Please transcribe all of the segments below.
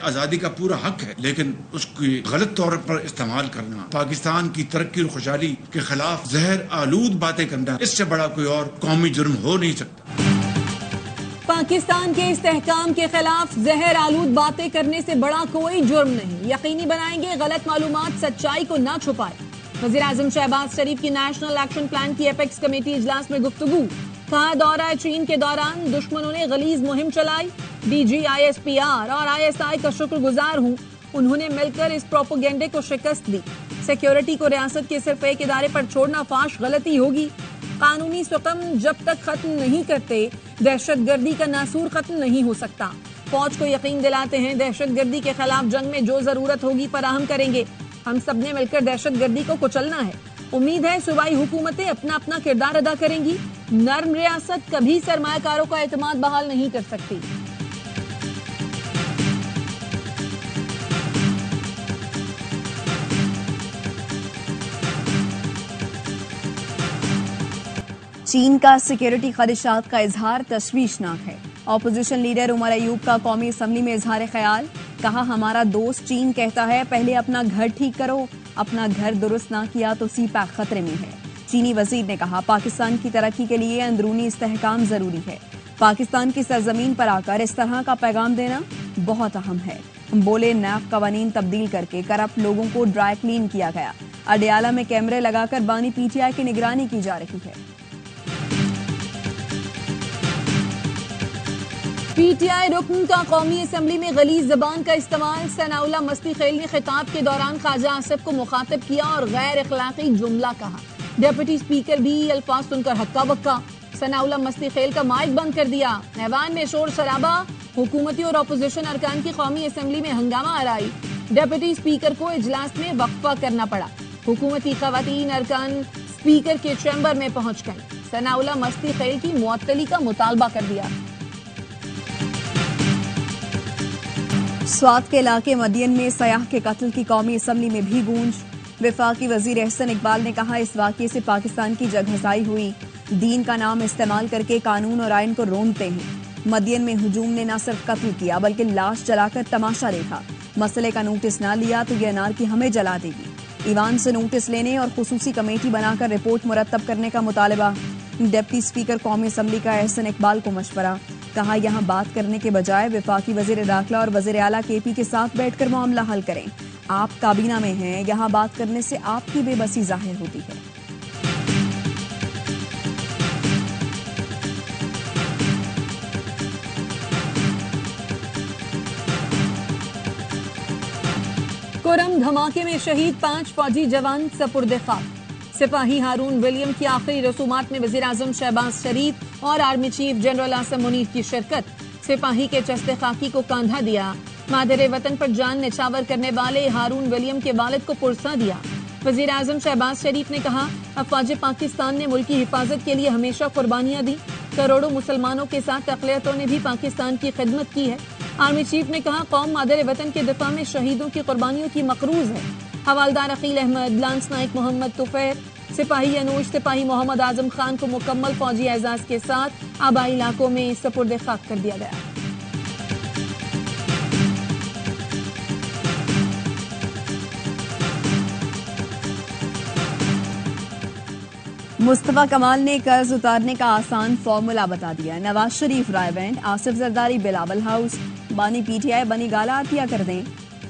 आज़ादी का पूरा हक है, लेकिन उसकी गलत तौर पर इस्तेमाल करना, पाकिस्तान की तरक्की और खुशहाली के खिलाफ जहर आलूद बातें करना, इससे बड़ा कोई और कौमी जुर्म हो नहीं सकता। पाकिस्तान के इस्तेहकाम के खिलाफ जहर आलूद बातें करने से बड़ा कोई जुर्म नहीं। यकीनी बनाएंगे गलत मालूमात सच्चाई को न छुपाए। वज़ीर आज़म शहबाज शरीफ की नेशनल एक्शन प्लान की एपेक्स कमेटी इजलास में गुफ्तगू। कहा दौरा चीन के दौरान दुश्मनों ने गलीज मुहिम चलाई। DG ISPR और ISI का शुक्रगुजार हूँ, उन्होंने मिलकर इस प्रोपोगेंडे को शिकस्त दी। सिक्योरिटी को रियासत के सिर्फ एक इदारे पर छोड़ना फाश गलती होगी। कानूनी सुकम जब तक खत्म नहीं करते, दहशतगर्दी का नासूर खत्म नहीं हो सकता। फौज को यकीन दिलाते हैं दहशतगर्दी के खिलाफ जंग में जो जरूरत होगी फराहम करेंगे। हम सब ने मिलकर दहशतगर्दी को कुचलना है। उम्मीद है सूबाई हुकूमतें अपना अपना किरदार अदा करेंगी। नर्म रियासत कभी सरमायाकारों का एतमाद बहाल नहीं कर सकती। चीन का सिक्योरिटी खदशात का इजहार तशवीशनाक है। ऑपोजिशन लीडर उमर अयूब का कौमी असम्बली में इजहार ख्याल। कहा हमारा दोस्त चीन कहता है पहले अपना घर ठीक करो, अपना घर दुरुस्त ना किया तो सीपैक खतरे में है। चीनी वजीर ने कहा पाकिस्तान की तरक्की के लिए अंदरूनी इस्तेहकाम जरूरी है। पाकिस्तान की सरजमीन पर आकर इस तरह का पैगाम देना बहुत अहम है। बोले नैब कवानीन तब्दील करके करप्ट लोगों को ड्राई क्लीन किया गया। अडियाला में कैमरे लगाकर बानी PTI की निगरानी की जा रही है। PTI रुकन का कौमी असम्बली में गलीज जबान का इस्तेमाल। सनाउल्लाह मस्ती खेल ने खिताब के दौरान ख्वाजा आसिफ को मुखातिब किया और गैर अखलाकी जुमला कहा। डिप्टी स्पीकर भी अल्फाज सुनकर हक्का बक्का। सनाउल्लाह मस्ती खेल का माइक बंद कर दिया। ऐवान में शोर शराबा। हुकूमती और अपोजिशन अरकान की कौमी असम्बली में हंगामा आराई। डिप्टी स्पीकर को इजलास में वक्फा करना पड़ा। हुकूमती खवातीन अरकान स्पीकर के चैम्बर में पहुंच गए। सनाउल्लाह मस्ती खेल की मुअत्तली का मुतालबा कर दिया। स्वात के इलाके मदियन में सयाह के कत्ल की कौमी असम्बली में भी गूंज। वफाकी वजीर एहसन इकबाल ने कहा इस वाक़ये से पाकिस्तान की जगहसाई हुई। दीन का नाम इस्तेमाल करके कानून और आइन को रोंदते हैं। मदियन में हुजूम ने न सिर्फ कत्ल किया बल्कि लाश जलाकर तमाशा देखा। मसले का नोटिस न लिया तो यह अनारकी हमें जला देगी। ईवान से नोटिस लेने और खुसूसी कमेटी बनाकर रिपोर्ट मुरतब करने का मुतालबा। डिप्टी स्पीकर कौमी असम्बली का एहसन इकबाल को मशवरा। कहा यहाँ बात करने के बजाय वफाकी वजीर दाखिला और वजीर आला KP के साथ बैठकर मामला हल करें। आप काबीना में हैं, यहाँ बात करने से आपकी बेबसी जाहिर होती है। कोरम धमाके में शहीद 5 फौजी जवान सपुर्द खाक। सिपाही हारून विलियम की आखिरी रसूमात में वजीर आजम शहबाज शरीफ और army chief general Asim Munir की शिरकत। सिपाही के चस्ते खाकी को कांधा दिया। मादरे वतन पर जान निछावर करने वाले हारून विलियम के वालिद को पुरसा दिया। वजीर आजम शहबाज शरीफ ने कहा अफवाज पाकिस्तान ने मुल्क की हिफाजत के लिए हमेशा कुर्बानियां दी। करोड़ों मुसलमानों के साथ अक़लियतों ने भी पाकिस्तान की खिदमत की है। आर्मी चीफ ने कहा कौम मादरे वतन के दिफा में शहीदों की कुर्बानियों की मकरूज है। हवालदार अकील अहमद, लांस नाइक मोहम्मद तुफैर, सिपाही अनूश, सिपाही मोहम्मद आजम खान को मुकम्मल फौजी एजाज के साथ आबाई इलाकों में सपुर्द खाक कर दिया गया। मुस्तफा कमाल ने कर्ज उतारने का आसान फॉर्मूला बता दिया। नवाज शरीफ रायबैंड, आसिफ जरदारी बिलावल हाउस, बानी PTI बनी गाला अतिया कर दें।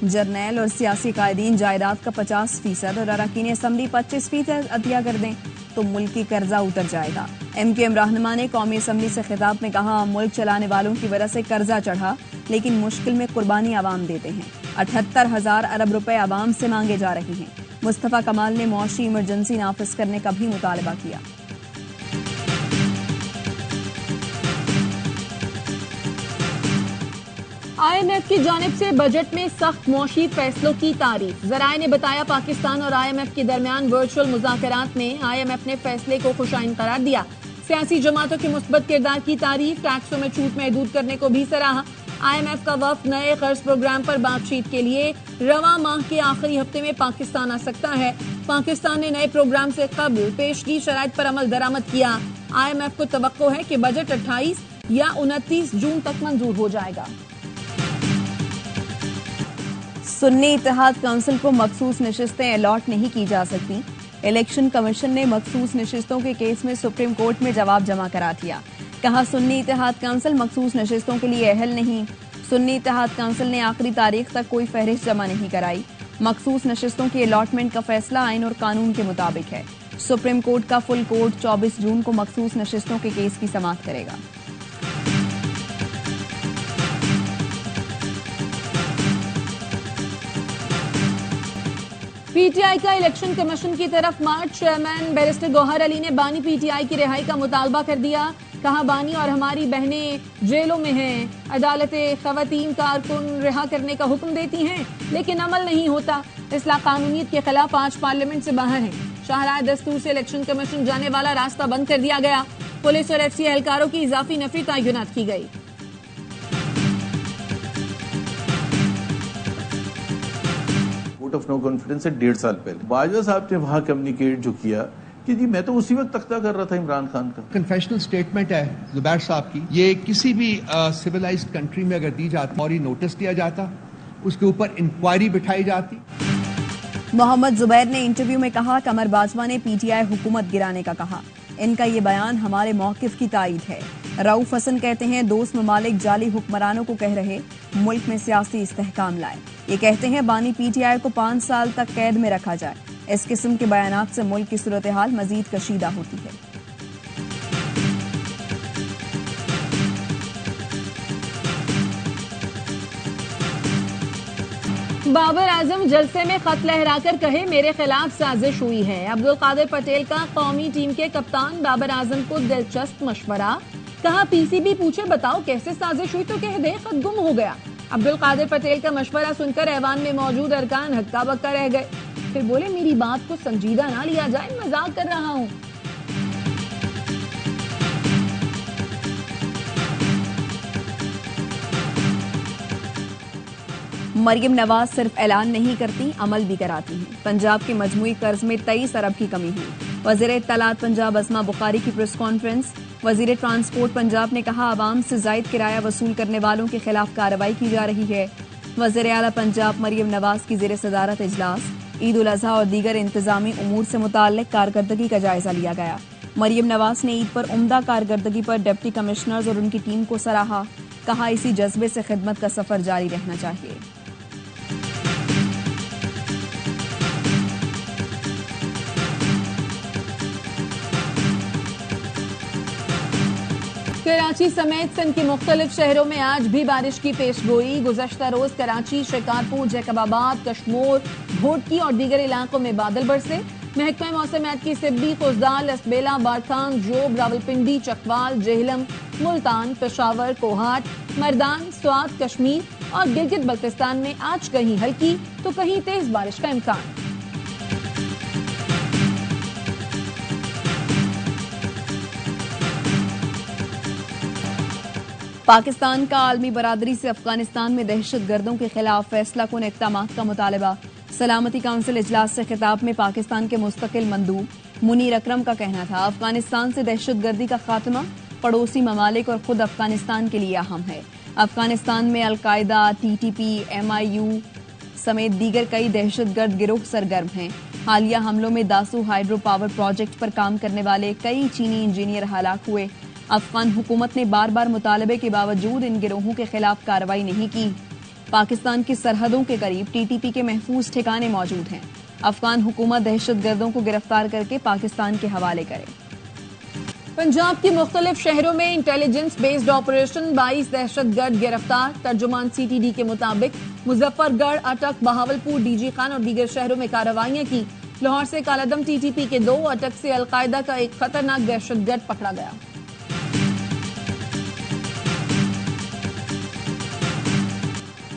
जर्नैल और सियासी कायदीन जायदाद का 50% और अरकान असम्बली 25% अतिया कर दें तो मुल्की कर्जा उतर जाएगा। MQM रहनुमा ने कौमी असम्बली से खिताब में कहा मुल्क चलाने वालों की वजह से कर्जा चढ़ा लेकिन मुश्किल में कुर्बानी आवाम देते हैं। 78,000 अरब रुपए आवाम से मांगे जा रहे हैं। मुस्तफा कमाल ने मौशी इमरजेंसी नाफिज करने का भी मुतालबा किया। IMF की जानिब से बजट में सख्त मौशी फैसलों की तारीफ। जराए ने बताया पाकिस्तान और IMF के दरमियान वर्चुअल मुज़ाकरात में IMF ने फैसले को खुशाइन करार दिया। सियासी जमातों के मुस्बत किरदार की तारीफ। टैक्सों में छूट महदूद करने को भी सराहा। IMF का वफ्द नए कर्ज प्रोग्राम पर बातचीत के लिए रवां माह के आखिरी हफ्ते में पाकिस्तान आ सकता है। पाकिस्तान ने नए प्रोग्राम से कबल पेशगी शराइत पर अमल दरामद किया। IMF को तवक्को है कि बजट 28 या 29 जून तक मंजूर हो जाएगा। सुन्नी इत्तेहाद काउंसिल को मखसूस नशिस्तें अलॉट नहीं की जा सकती। इलेक्शन कमीशन ने मखसूस नशिस्तों के केस में सुप्रीम कोर्ट में जवाब जमा करा दिया। कहा सुन्नी इत्तेहाद काउंसिल मखसूस नशिस्तों के लिए अहल नहीं। सुन्नी इत्तेहाद काउंसिल ने आखिरी तारीख तक कोई फहरिस्त जमा नहीं कराई। मखसूस नशिस्तों की अलॉटमेंट का फैसला आइन और कानून के मुताबिक है। सुप्रीम कोर्ट का फुल कोर्ट 24 जून को मखसूस नशिस्तों के केस की समाअत करेगा। पीटीआई का इलेक्शन कमीशन की तरफ मार्च। चेयरमैन बैरिस्टर गौहर अली ने बानी पीटीआई की रिहाई का मुतालबा कर दिया। कहा बानी और हमारी बहनें जेलों में हैं। अदालतें खवातीन कारकुन रिहा करने का हुक्म देती हैं, लेकिन अमल नहीं होता। इसलाह कानूनियत के खिलाफ 5 पार्लियामेंट से बाहर हैं। शाहराह दस्तूर से इलेक्शन कमीशन जाने वाला रास्ता बंद कर दिया गया। पुलिस और एफसी एहलकारों की इजाफी नफरी तयनात की गई। वोट ऑफ नो कॉन्फिडेंस से 1.5 साल पहले बाजवा साहब ने वहां कम्युनिकेट जो किया कि जी मैं तो उसी वक्त तख्ता कर रहा था इमरान खान का। कन्फेशनल स्टेटमेंट है जुबैर साहब की, ये किसी भी सिविलाइज्ड कंट्री में अगर दी जाती और नोटिस दिया जाता, उसके ऊपर इंक्वायरी बिठाई जाती। मोहम्मद जुबैर ने इंटरव्यू में कहा कमर बाजवा ने पीटीआई हुकूमत गिराने का कहा। इनका ये बयान हमारे मौकिफ की तायद है। रऊफ हसन कहते हैं दोस्त ममालिक जाली हुक्मरानों को कह रहे मुल्क में सियासी इस्तेहकाम लाए। ये कहते हैं बानी पीटीआई को 5 साल तक कैद में रखा जाए। इस किस्म के बयानात से मुल्क की सूरत हाल मजीद कशीदा होती है। बाबर आजम जलसे में खत लहराकर कहे मेरे खिलाफ साजिश हुई है। अब्दुल कादिर पटेल का कौमी टीम के कप्तान बाबर आजम को दिलचस्प मशवरा। कहा पीसीबी पूछे बताओ कैसे साजिश हुई तो कह दे खत गुम हो गया। अब्दुल कादिर पटेल का मशवरा सुनकर ऐवान में मौजूद अरकान हक्का बक्का रह गए। फिर बोले मेरी बात को संजीदा ना लिया जाए, मजाक कर रहा हूँ। मरियम नवाज सिर्फ ऐलान नहीं करती, अमल भी कराती हैं। पंजाब के मजमूई कर्ज में 23 अरब की कमी हुई। वजीर इत्तलात पंजाब अस्मा बुखारी की प्रेस कॉन्फ्रेंस। वजीर ट्रांसपोर्ट पंजाब ने कहा आवाम से जायद किराया वसूल करने वालों के खिलाफ कार्रवाई की जा रही है। वजीर आला पंजाब मरियम नवाज की जेर सदारत इजलास। ईद उल अजहा और दीगर इंतजामी उमूर से मुताल्लिक कारकर्दगी का जायजा लिया गया। मरियम नवाज ने ईद पर उम्दा कारकर्दगी पर डिप्टी कमिश्नर्स और उनकी टीम को सराहा। कहा इसी जज्बे से खिदमत का सफर जारी रहना चाहिए। कराची समेत सिंध के मुख्तलिफ शहरों में आज भी बारिश की पेशगोई। गुज़श्ता रोज कराची, शिकारपुर, जैकबाबाद, कश्मोर, घोटकी और दीगर इलाकों में बादल बरसे। महकमा मौसमियात की सिब्बी, खुजदार, लसबेला, बारखान, जोब, रावलपिंडी, चकवाल, जेहलम, मुल्तान, पेशावर, कोहाट, मर्दान, स्वात, कश्मीर और गिलगित बल्तिस्तान में आज कहीं हल्की तो कहीं तेज बारिश का इम्कान। पाकिस्तान का आलमी बरादरी से अफगानिस्तान में दहशतगर्दों के खिलाफ फैसला कुन इक़दामात का मुतालबा। सलामती काउंसिल इजलास से खिताब में पाकिस्तान के मुस्तकिल मंदूब मुनीर अकरम का कहना था अफगानिस्तान से दहशतगर्दी का खात्मा पड़ोसी ममालिक और खुद अफगानिस्तान के लिए अहम है। अफगानिस्तान में अलकायदा, टीटीपी, MIU समेत दीगर कई दहशतगर्द गिरोह सरगर्म हैं। हालिया हमलों में दासू हाइड्रो पावर प्रोजेक्ट पर काम करने वाले कई चीनी इंजीनियर हलाक हुए। अफगान हुकूमत ने बार बार मुतालबे के बावजूद इन गिरोहों के खिलाफ कार्रवाई नहीं की। पाकिस्तान की सरहदों के करीब TTP के महफूज ठिकाने मौजूद हैं। अफगान हुकूमत दहशतगर्दों को गिरफ्तार करके पाकिस्तान के हवाले करे। पंजाब के मुख्तलिफ शहरों में इंटेलिजेंस बेस्ड ऑपरेशन, 22 दहशतगर्द गिरफ्तार। तर्जुमान CTD के मुताबिक मुजफ्फरगढ़, अटक, बहावलपुर, DG खान और दीगर शहरों में कार्रवाइयां की। लाहौर से कालादम TTP के 2, अटक से अलकायदा का एक खतरनाक दहशतगर्द पकड़ा गया।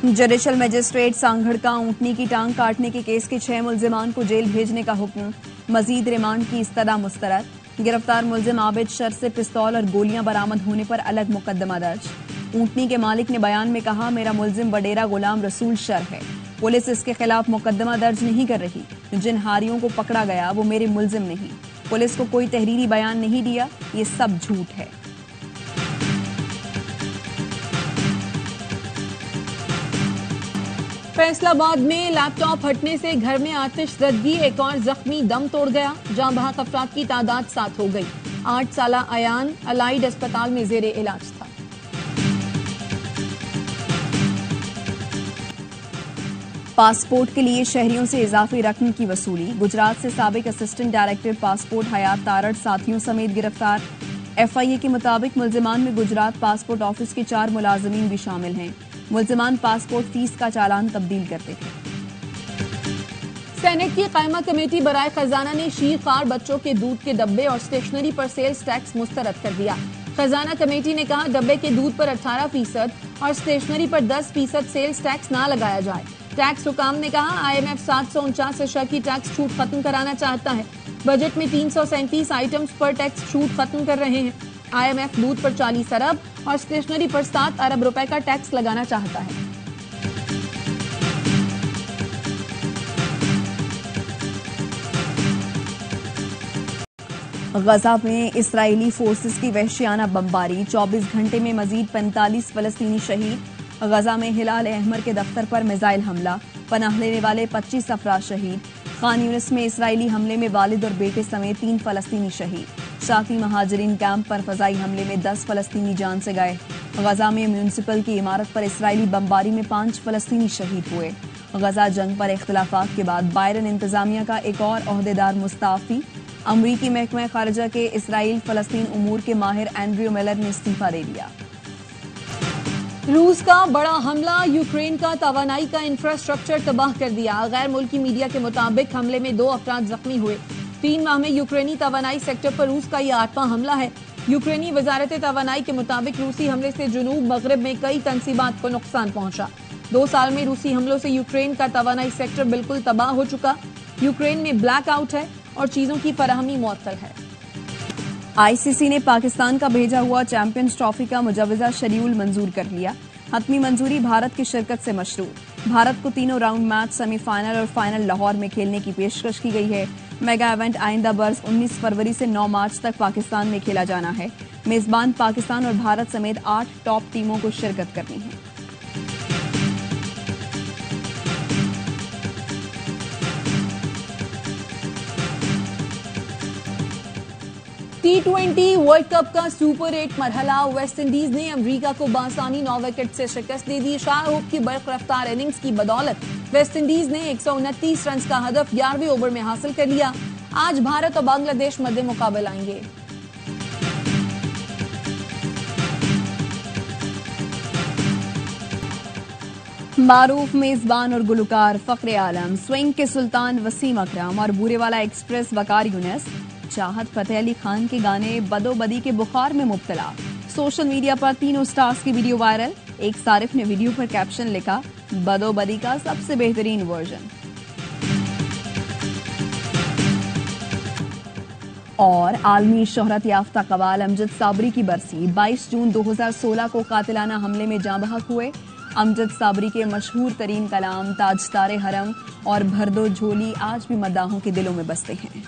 जुडिशल मजिस्ट्रेट सांगड़ का ऊंटनी की टांग काटने के केस के 6 मुल्जिमान को जेल भेजने का हुक्म। मजीद रिमांड की इस्तदा मुस्तरद। गिरफ्तार मुल्जिम आबिद शर से पिस्तौल और गोलियां बरामद होने पर अलग मुकदमा दर्ज। ऊंटनी के मालिक ने बयान में कहा मेरा मुल्जिम वडेरा गुलाम रसूल शर है। पुलिस इसके खिलाफ मुकदमा दर्ज नहीं कर रही। जिन हारियों को पकड़ा गया वो मेरे मुल्जिम नहीं। पुलिस को कोई तहरीरी बयान नहीं दिया, ये सब झूठ है। फैसलाबाद में लैपटॉप हटने से घर में आतिशज़दगी, एक और जख्मी दम तोड़ गया। जहां बहक अफराद की तादाद 7 हो गई। 8 साला अयान अलाइड अस्पताल में जेरे इलाज था। पासपोर्ट के लिए शहरियों से इजाफी रकम की वसूली। गुजरात से साबिक असिस्टेंट डायरेक्टर पासपोर्ट हयात तारड़ साथियों समेत गिरफ्तार। एफआईए के मुताबिक मुल्जिमान में गुजरात पासपोर्ट ऑफिस के 4 मुलाजमीन भी शामिल हैं। मुल्जिमान पासपोर्ट फीस का चालान तब्दील करते थे। सेनेट की कायमा कमेटी बराए खजाना ने शीरखार बच्चों के दूध के डब्बे और स्टेशनरी पर सेल्स टैक्स मुस्तरद कर दिया। खजाना कमेटी ने कहा डब्बे के दूध पर 18% और स्टेशनरी पर 10% सेल्स टैक्स ना लगाया जाए। टैक्स हुकाम ने कहा IMF 749 अशया की टैक्स छूट खत्म कराना चाहता है। बजट में 337 आइटम्स पर टैक्स छूट खत्म कर रहे हैं। IMF दूध पर 40 अरब और स्टेशनरी पर 7 अरब रुपए का टैक्स लगाना चाहता है। गजा में इस्राएली फोर्सेस की वहशियाना बमबारी, 24 घंटे में मजीद 45 फलस्तीनी शहीद। गजा में हिलाल अहमर के दफ्तर पर मिसाइल हमला, पनाह लेने वाले 25 अफराद शहीद। खान यूनिस में इस्राएली हमले में वालिद और बेटे समेत 3 फलस्तीनी शहीद। शाती महाजरीन कैंप पर फजाई हमले में 10 फलस्तीनी जान से गए। गजा में म्यूनिसिपल की इमारत पर इस्राएली बमबारी में 5 फलस्तीनी शहीद हुए। गजा जंग पर इख्तिलाफात के बाद बाइडन इंतजामिया का एक और ओहदेदार मुस्ताफी। अमरीकी महकमा खारजा के इसराइल फलस्तीन उमूर के माहिर एंड्रयू मिलर ने इस्तीफा दे दिया। रूस का बड़ा हमला, यूक्रेन का तवानाई का इंफ्रास्ट्रक्चर तबाह कर दिया। गैर मुल्की मीडिया के मुताबिक हमले में 2 अफराद जख्मी हुए। 3 माह में यूक्रेनी तवानाई सेक्टर पर रूस का यह 8वां हमला है। यूक्रेनी वजारत तवानाई के मुताबिक रूसी हमले से जुनूब मगरब में कई तंसीबात को नुकसान पहुंचा। 2 साल में रूसी हमलों से यूक्रेन का तवानाई सेक्टर बिल्कुल तबाह हो चुका। यूक्रेन में ब्लैक आउट है और चीजों की फराहमी मुअत्तल है। आईसीसी ने पाकिस्तान का भेजा हुआ चैंपियंस ट्रॉफी का मुजवजा शेड्यूल मंजूर कर लिया। हतमी मंजूरी भारत की शिरकत से मशरूत। भारत को तीनों राउंड मैच सेमीफाइनल और फाइनल लाहौर में खेलने की पेशकश की गई है। मेगा इवेंट आइंदा बर्स 19 फरवरी से 9 मार्च तक पाकिस्तान में खेला जाना है। मेजबान पाकिस्तान और भारत समेत 8 टॉप टीमों को शिरकत करनी है। T20 वर्ल्ड कप का सुपर 8 मरहला, वेस्ट इंडीज ने अमेरिका को बासानी 9 विकेट से शिकस्त दे दी। शाहरुख की बर्क रफ्तार इनिंग्स की बदौलत वेस्ट इंडीज ने 129 रन का हदफ 11वें ओवर में हासिल कर लिया। आज भारत और बांग्लादेश मध्य मुकाबले आएंगे। मारूफ मेजबान और गुलकार फखरे आलम, स्विंग के सुल्तान वसीम अकरम और बूरेवाला एक्सप्रेस वकार यूनिस चाहत फतेह अली खान के गाने बदोबदी के बुखार में मुब्तला। सोशल मीडिया पर तीनों स्टार्स की वीडियो वायरल। एक सारिफ ने वीडियो पर कैप्शन लिखा, बदोबदी का सबसे बेहतरीन वर्जन। और आलमी शोहरत याफ्ता कवाल अमजद साबरी की बरसी, 22 जून 2016 को कातिलाना हमले में जाँ बहक हुए। अमजद साबरी के मशहूर तरीन कलाम ताजदारे हरम और भरदो झोली आज भी मद्दाहों के दिलों में बसते हैं।